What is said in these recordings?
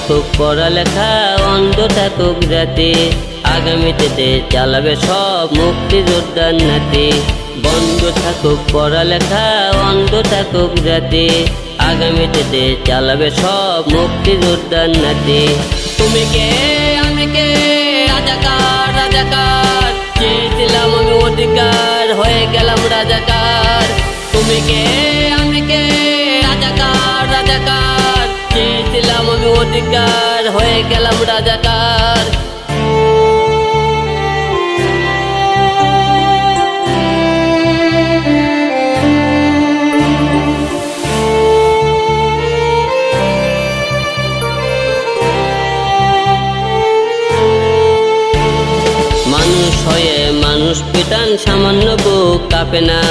থাকুক পড়ালেখা, অন্ধ থাকুক জাতি, আগামীতে দেশ চালাবে সব মুক্তিযোদ্ধার নাতি। বন্ধ থাকুক পড়ালেখা, অন্ধ থাকুক জাতি, আগামীতে দেশ চালাবে সব মুক্তিযোদ্ধার নাতি। তুমি কে আমি কে, রাজাকার রাজাকার, চেয়েছিলাম আমি অধিকার, হয়ে গেলাম রাজাকার। তুমি কে আমি কে, রাজাকার রাজাকার, চেয়েছিলাম আমি অধিকার, হয়ে গেলাম রাজাকার। মানুষ হয়ে মানুষ পিটান, সামান্য বুক কাঁপে না,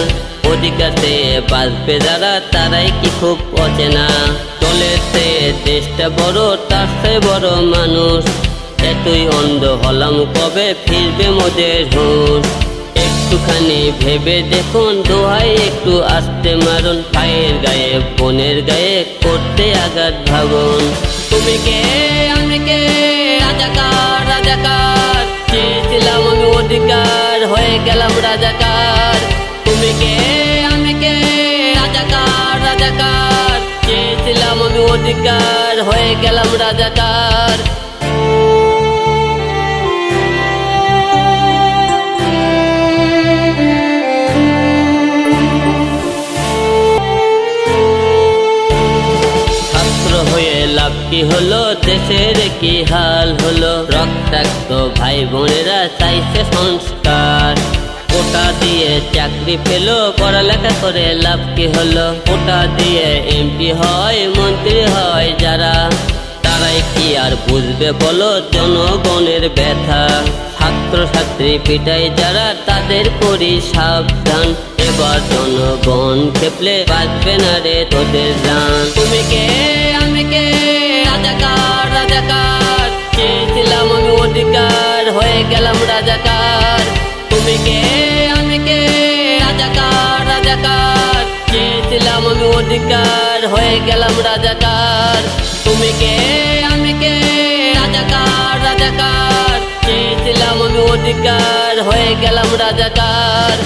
অধিকারে বাঁচবে যারা তারাই কি খুব অচেনা। চলেছে দেশটা বড়, তার চেয়ে বড় মানুষ, এতই অন্ধ হলাম কবে ফিরবে মোদের হুঁশ। একটুখানি ভেবে দেখুন, দোহাই একটু আস্তে মারুন, ভাইয়ের গায়ে বোনের গায়ে করতে আঘাত ভাবুন। তুমি কে আমি কে, রাজাকার রাজাকার, চেয়েছিলাম আমি অধিকার, হয়ে গেলাম রাজাকার। তুমি কে আমি কে, রাজাকার রাজাকার, চেয়েছিলাম আমি অধিকার, হয়ে গেলাম রাজাকার। ছাত্র হয়ে লাভ কি হলো, দেশের কি হাল হলো, রক্তাক্ত ভাই বোনেরা চাইছে সংস্কার। কোটা দিয়ে চাকরি পেল, পড়ালেখা করে লাভ কি হলো, কোটা দিয়ে এমপি হয় মন্ত্রী হয় যারা, তারাই কি আর বুঝবে বলো জনগণের ব্যথা। ছাত্র ছাত্রী পিটাই যারা, তাদের করি সাবধান, এবার জনগণ খেপলে বাঁচবে না রে তোদের জান। তুমি কে আমি কে, রাজাকার রাজাকার, চেয়েছিলাম আমি অধিকার, হয়ে গেলাম রাজাকার। তুমি কে আমি কে, রাজাকার রাজাকার, চেয়েছিলাম আমি অধিকার, হয়ে গেলাম রাজাকার। তুমি কে আমি কে, রাজাকার রাজাকার, চেয়েছিলাম আমি অধিকার, হয়ে গেলাম রাজাকার।